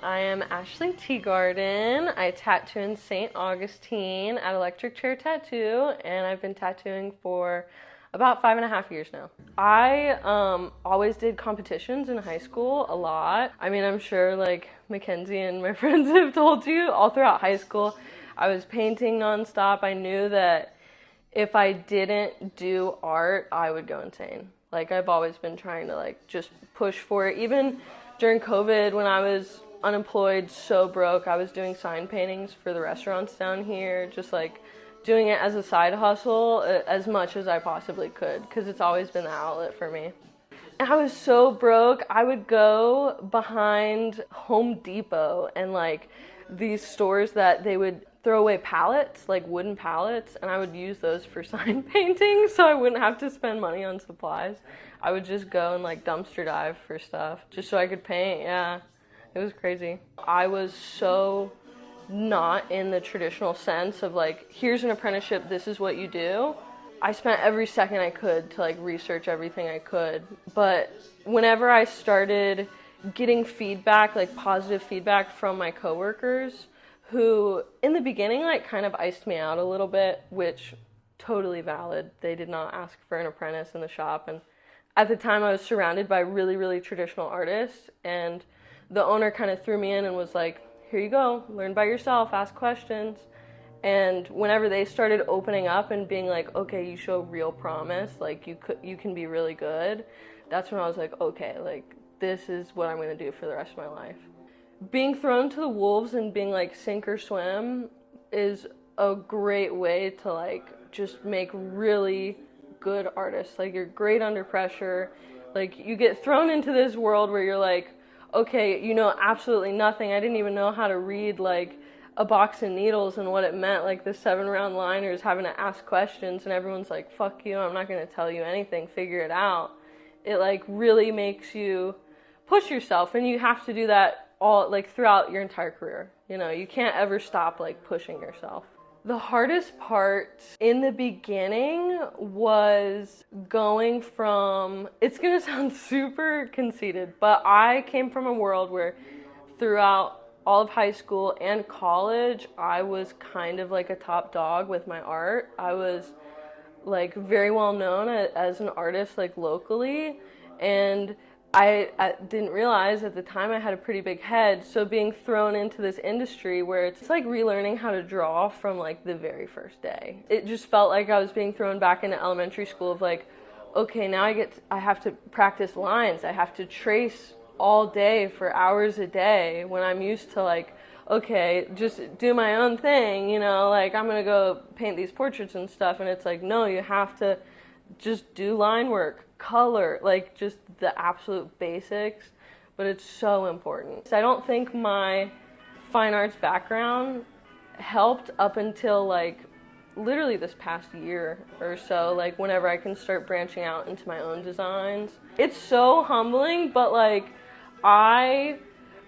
I am Ashley Teagarden. I tattoo in St. Augustine at Electric Chair Tattoo, and I've been tattooing for about 5.5 years now. I always did competitions in high school a lot. I mean, I'm sure like Mackenzie and my friends have told you, all throughout high school, I was painting nonstop. I knew that if I didn't do art, I would go insane. Like, I've always been trying to like just push for it. Even during COVID, when I was unemployed, so broke, I was doing sign paintings for the restaurants down here, just like doing it as a side hustle as much as I possibly could, because it's always been the outlet for me. And I was so broke, I would go behind Home Depot and like these stores that they would throw away pallets, like wooden pallets, and I would use those for sign painting so I wouldn't have to spend money on supplies. I would just go and like dumpster dive for stuff just so I could paint. Yeah, it was crazy. I was so not in the traditional sense of like, here's an apprenticeship, this is what you do. I spent every second I could to like research everything I could. But whenever I started getting feedback, like positive feedback from my coworkers, who in the beginning like kind of iced me out a little bit, which totally valid. They did not ask for an apprentice in the shop, and at the time I was surrounded by really, really traditional artists, and the owner kind of threw me in and was like, here you go, learn by yourself, ask questions. And whenever they started opening up and being like, okay, you show real promise, like you can be really good, that's when I was like, okay, like this is what I'm gonna do for the rest of my life. Being thrown to the wolves and being like sink or swim is a great way to like just make really good artists. Like, you're great under pressure. Like, you get thrown into this world where you're like, okay, you know absolutely nothing. I didn't even know how to read like a box of needles and what it meant, like the 7-round liners, having to ask questions, and everyone's like, fuck you, I'm not going to tell you anything, figure it out. It like really makes you push yourself, and you have to do that all like throughout your entire career. You know, you can't ever stop like pushing yourself. The hardest part in the beginning was going from, it's gonna sound super conceited, but I came from a world where throughout all of high school and college, I was kind of like a top dog with my art. I was like very well known as an artist like locally, and I didn't realize at the time I had a pretty big head, so being thrown into this industry where it's like relearning how to draw from like the very first day. It just felt like I was being thrown back into elementary school of like, okay, now I have to practice lines, I have to trace all day for hours a day, when I'm used to like, okay, just do my own thing, you know, like I'm gonna go paint these portraits and stuff, and it's like, no, you have to just do line work, color, like just the absolute basics, but it's so important. I don't think my fine arts background helped up until like literally this past year or so, like whenever I can start branching out into my own designs. It's so humbling, but like I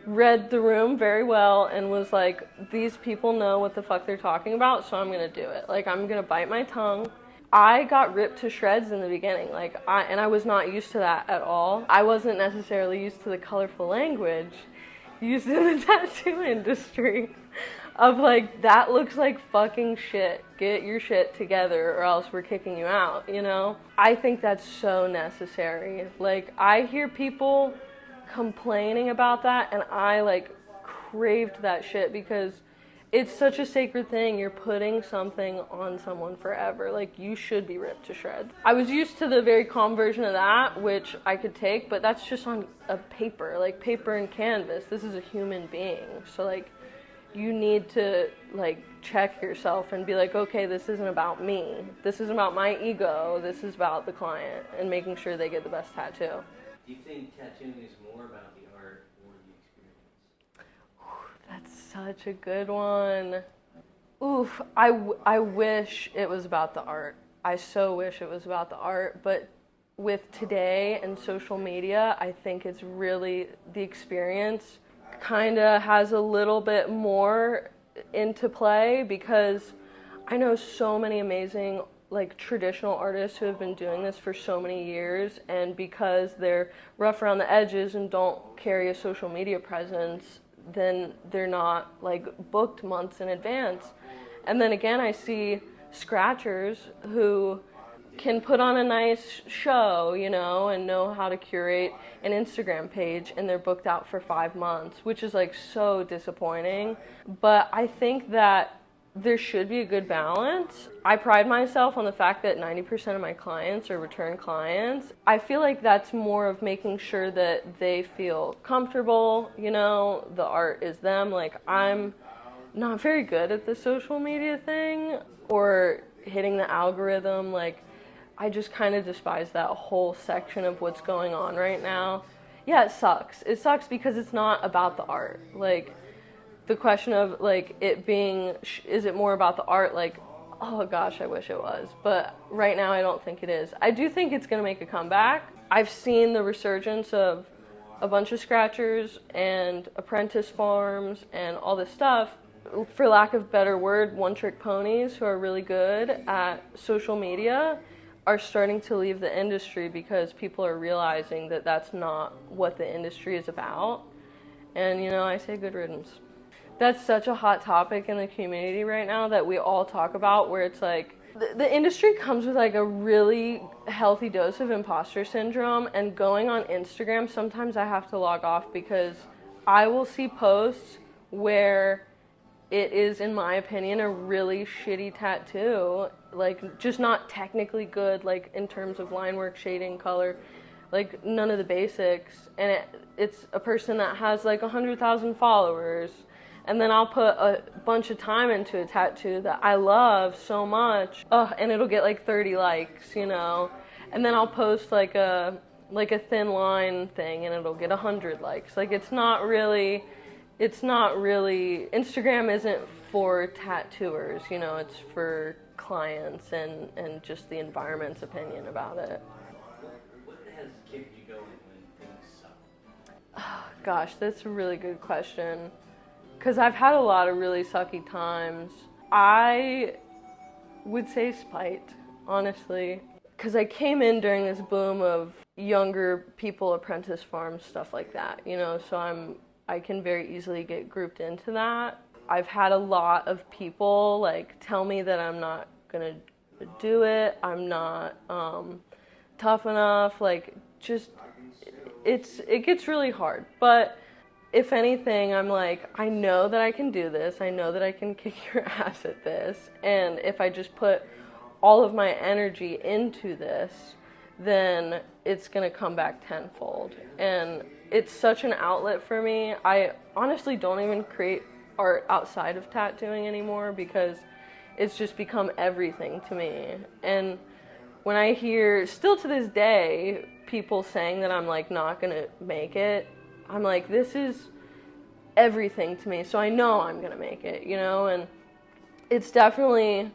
read the room very well and was like, these people know what the fuck they're talking about, so I'm gonna do it. Like, I'm gonna bite my tongue. I got ripped to shreds in the beginning, like I was not used to that at all. I wasn't necessarily used to the colorful language used in the tattoo industry of like, that looks like fucking shit. Get your shit together or else we're kicking you out, you know? I think that's so necessary. Like, I hear people complaining about that, and I like craved that shit because it's such a sacred thing. You're putting something on someone forever. Like, you should be ripped to shreds. I was used to the very calm version of that, which I could take, but that's just on a paper, like paper and canvas. This is a human being. So like, you need to like check yourself and be like, okay, this isn't about me. This isn't about my ego. This is about the client and making sure they get the best tattoo. Do you think tattooing is more about the art or the experience? That's such a good one. Oof, I wish it was about the art. I so wish it was about the art, but with today and social media, I think it's really the experience kind of has a little bit more into play, because I know so many amazing like traditional artists who have been doing this for so many years, and because they're rough around the edges and don't carry a social media presence, then they're not like booked months in advance. And then again, I see scratchers who can put on a nice show, you know, and know how to curate an Instagram page, and they're booked out for 5 months, which is like so disappointing. But I think that there should be a good balance. I pride myself on the fact that 90% of my clients are return clients. I feel like that's more of making sure that they feel comfortable, you know, the art is them. Like, I'm not very good at the social media thing or hitting the algorithm. Like, I just kind of despise that whole section of what's going on right now. Yeah, it sucks. It sucks because it's not about the art. Like, the question of like it being, is it more about the art? Like, oh gosh, I wish it was. But right now I don't think it is. I do think it's going to make a comeback. I've seen the resurgence of a bunch of scratchers and apprentice farms and all this stuff. For lack of a better word, one-trick ponies who are really good at social media are starting to leave the industry because people are realizing that that's not what the industry is about. And, you know, I say good riddance. That's such a hot topic in the community right now that we all talk about, where it's like the industry comes with like a really healthy dose of imposter syndrome, and going on Instagram, sometimes I have to log off because I will see posts where it is, in my opinion, a really shitty tattoo, like just not technically good, like in terms of line work, shading, color, like none of the basics, and it's a person that has like 100,000 followers. And then I'll put a bunch of time into a tattoo that I love so much, and it'll get like 30 likes, you know. And then I'll post like a thin line thing, and it'll get 100 likes. Like, it's not really. Instagram isn't for tattooers, you know. It's for clients and just the environment's opinion about it. What has kept you going when things suck? Gosh, that's a really good question. Because I've had a lot of really sucky times. I would say spite, honestly. Because I came in during this boom of younger people, apprentice farms, stuff like that, you know, so I can very easily get grouped into that. I've had a lot of people like tell me that I'm not gonna do it, I'm not tough enough, like just it gets really hard. But if anything, I'm like, I know that I can do this. I know that I can kick your ass at this. And if I just put all of my energy into this, then it's going to come back tenfold. And it's such an outlet for me. I honestly don't even create art outside of tattooing anymore because it's just become everything to me. And when I hear, still to this day, people saying that I'm like not going to make it, I'm like, this is everything to me, so I know I'm gonna make it, you know. And it's definitely,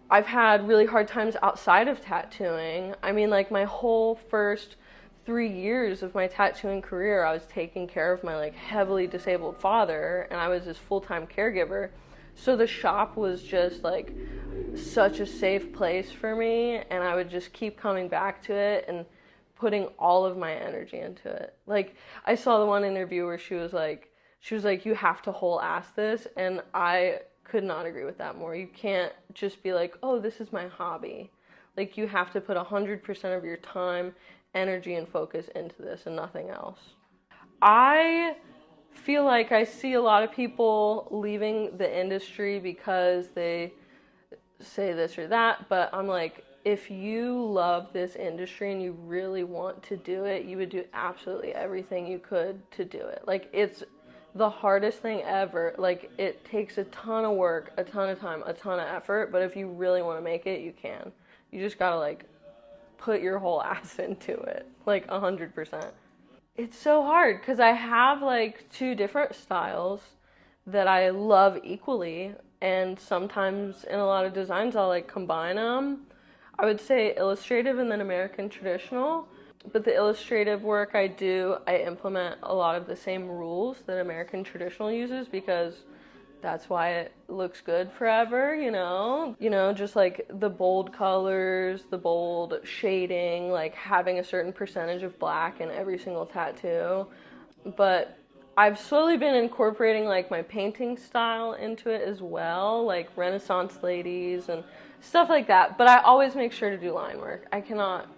I've had really hard times outside of tattooing. I mean, like my whole first 3 years of my tattooing career, I was taking care of my like heavily disabled father, and I was his full-time caregiver. So the shop was just like such a safe place for me, and I would just keep coming back to it and putting all of my energy into it. Like, I saw the one interview where she was like, you have to whole ass this, and I could not agree with that more. You can't just be like, oh, this is my hobby. Like, you have to put 100% of your time, energy, and focus into this and nothing else. I feel like I see a lot of people leaving the industry because they say this or that, but I'm like, if you love this industry and you really want to do it, you would do absolutely everything you could to do it. Like, it's the hardest thing ever. Like, it takes a ton of work, a ton of time, a ton of effort, but if you really want to make it, you can. You just gotta like put your whole ass into it, like 100%. It's so hard because I have like 2 different styles that I love equally, and sometimes in a lot of designs I'll like combine them. I would say illustrative and then American traditional, but the illustrative work I do, I implement a lot of the same rules that American traditional uses because that's why it looks good forever, you know? You know, just like the bold colors, the bold shading, like having a certain percentage of black in every single tattoo. But I've slowly been incorporating like my painting style into it as well, like Renaissance ladies and stuff like that. But I always make sure to do line work. I cannot,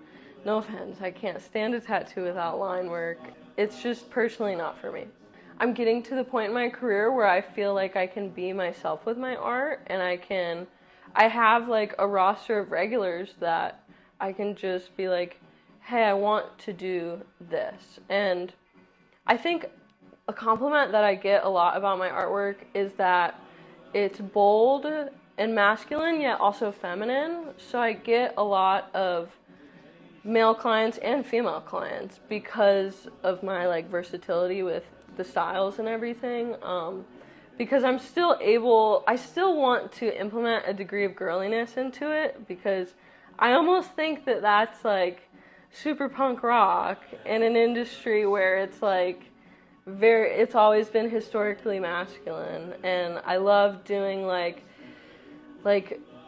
no offense, I can't stand a tattoo without line work. It's just personally not for me. I'm getting to the point in my career where I feel like I can be myself with my art, and I have like a roster of regulars that I can just be like, hey, I want to do this. And I think a compliment that I get a lot about my artwork is that it's bold and masculine, yet also feminine. So I get a lot of male clients and female clients because of my like versatility with the styles and everything. Because I still want to implement a degree of girliness into it, because I almost think that that's like super punk rock in an industry where it's like it's always been historically masculine. And I love doing like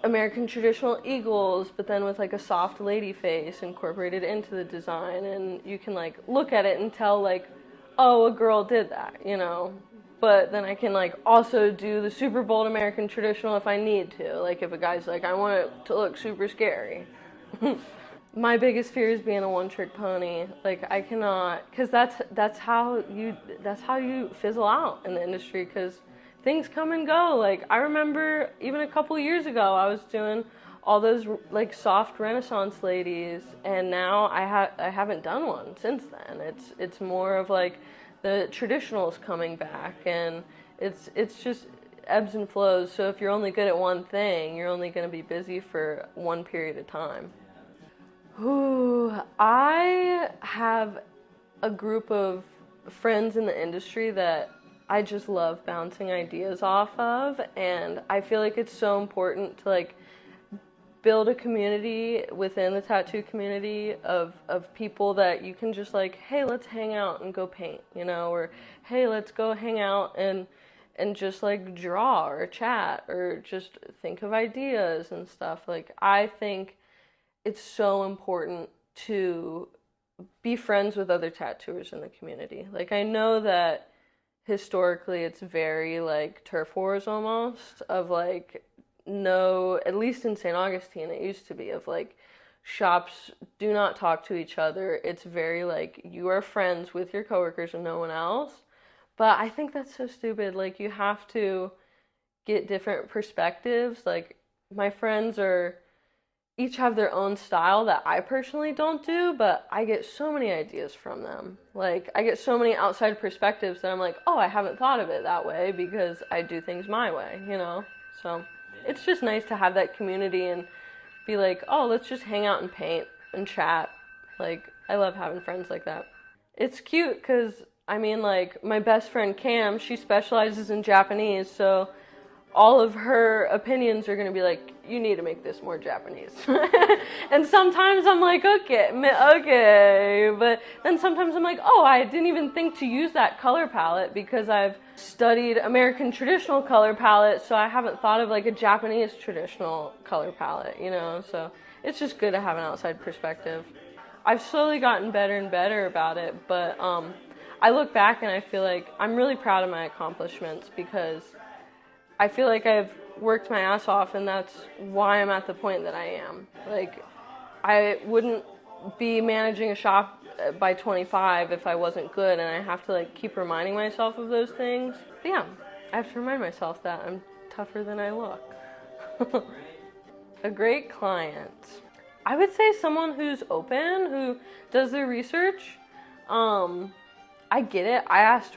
American traditional eagles, but then with like a soft lady face incorporated into the design, and you can like look at it and tell like, oh, a girl did that, you know. But then I can like also do the super bold American traditional if I need to, like if a guy's like, I want it to look super scary. My biggest fear is being a one-trick pony. Like I cannot, because that's how you fizzle out in the industry, because things come and go. Like I remember even a couple years ago I was doing all those like soft Renaissance ladies, and now I haven't done one since then. It's more of like the traditionals coming back, and it's just ebbs and flows. So if you're only good at one thing, you're only going to be busy for one period of time. Ooh, I have a group of friends in the industry that I just love bouncing ideas off of, and I feel like it's so important to like build a community within the tattoo community of people that you can just like, hey, let's hang out and go paint, you know, or hey, let's go hang out and just like draw or chat or just think of ideas and stuff. Like I think it's so important to be friends with other tattooers in the community. Like I know that historically it's very like turf wars almost, of like, no, at least in St. Augustine it used to be, of like shops do not talk to each other. It's very like you are friends with your coworkers and no one else. But I think that's so stupid. Like you have to get different perspectives. Like my friends each have their own style that I personally don't do, but I get so many ideas from them. Like I get so many outside perspectives that I'm like, oh, I haven't thought of it that way because I do things my way, you know? So it's just nice to have that community and be like, oh, let's just hang out and paint and chat. Like I love having friends like that. It's cute because, I mean, like my best friend Cam, she specializes in Japanese, so all of her opinions are going to be like, you need to make this more Japanese. And sometimes I'm like, okay. But then sometimes I'm like, oh, I didn't even think to use that color palette because I've studied American traditional color palette, so I haven't thought of like a Japanese traditional color palette, you know? So it's just good to have an outside perspective. I've slowly gotten better and better about it, but I look back and I feel like I'm really proud of my accomplishments, because I feel like I've worked my ass off, and that's why I'm at the point that I am. Like, I wouldn't be managing a shop by 25 if I wasn't good, and I have to like keep reminding myself of those things. But yeah, I have to remind myself that I'm tougher than I look. A great client. I would say someone who's open, who does their research. I get it. I asked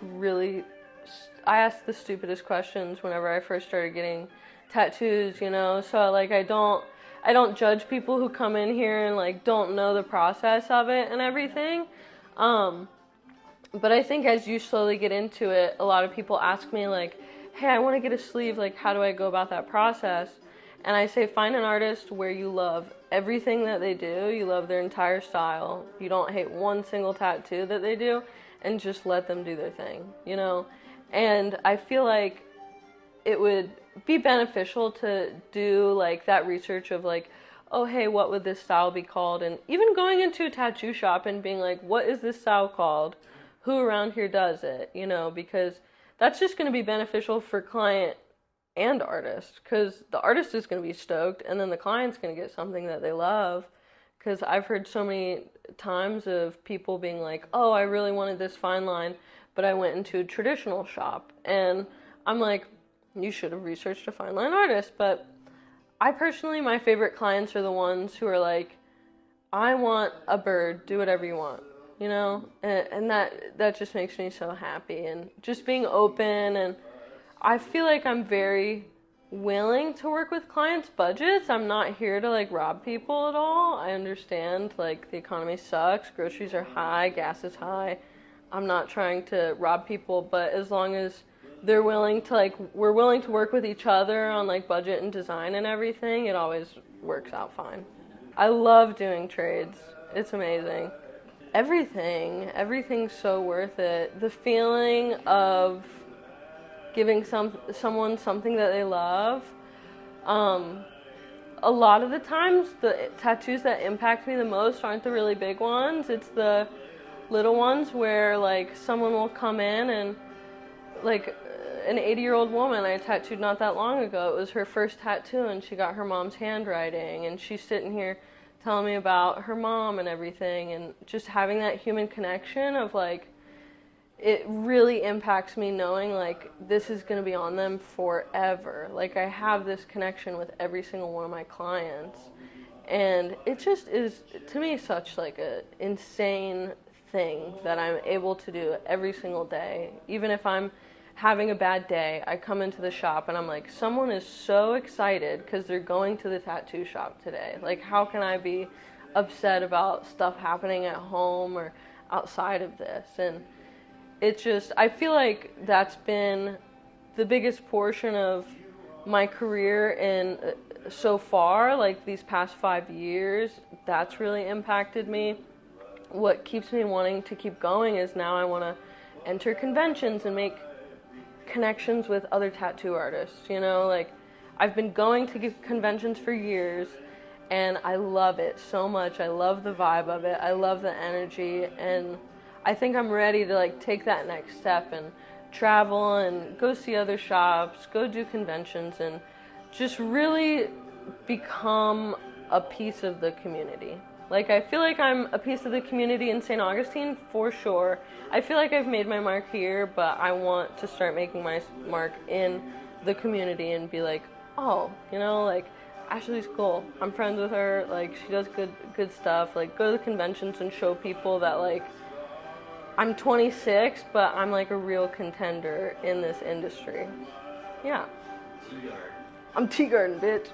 the stupidest questions whenever I first started getting tattoos, you know, so like I don't judge people who come in here and like don't know the process of it and everything. But I think as you slowly get into it, a lot of people ask me like, hey, I want to get a sleeve, like how do I go about that process? And I say, find an artist where you love everything that they do, you love their entire style, you don't hate one single tattoo that they do, and just let them do their thing, you know? And I feel like it would be beneficial to do like that research of like, oh, hey, what would this style be called? And even going into a tattoo shop and being like, what is this style called? who around here does it, because that's just going to be beneficial for client and artist, because the artist is going to be stoked and then the client's going to get something that they love. Because I've heard so many times of people being like, oh, I really wanted this fine line, but I went into a traditional shop. And I'm like, you should have researched a fine line artist. But I personally, my favorite clients are the ones who are like, I want a bird, do whatever you want, And that just makes me so happy. And just being open, and I feel like I'm very willing to work with clients' budgets. I'm not here to like rob people at all. I understand like the economy sucks, groceries are high, gas is high. I'm not trying to rob people, but as long as they're willing to we're willing to work with each other on like budget and design and everything, it always works out fine. I love doing trades. It's amazing. Everything's so worth it. The feeling of giving someone something that they love. A lot of the times, the tattoos that impact me the most aren't the really big ones. It's the little ones where like someone will come in and like an 80-year-old woman I tattooed not that long ago. It was her first tattoo and she got her mom's handwriting, and she's sitting here telling me about her mom and everything, and just having that human connection of like, it really impacts me knowing like this is going to be on them forever. Like I have this connection with every single one of my clients, and it just is to me such like a insane thing that I'm able to do every single day. Even if I'm having a bad day, I come into the shop and I'm like, someone is so excited because they're going to the tattoo shop today. Like how can I be upset about stuff happening at home or outside of this? And it's just, I feel like that's been the biggest portion of my career in so far, like these past 5 years. That's really impacted me. What keeps me wanting to keep going is now I want to enter conventions and make connections with other tattoo artists, like I've been going to conventions for years and I love it so much. I love the vibe of it. I love the energy, and I think I'm ready to like take that next step and travel and go see other shops, go do conventions, and just really become a piece of the community. Like I feel like I'm a piece of the community in St. Augustine for sure. I feel like I've made my mark here, but I want to start making my mark in the community and be like, oh, like Ashley's cool. I'm friends with her. Like she does good stuff. Like go to the conventions and show people that like I'm 26, but I'm like a real contender in this industry. Yeah. Teagarden. I'm Teagarden, bitch.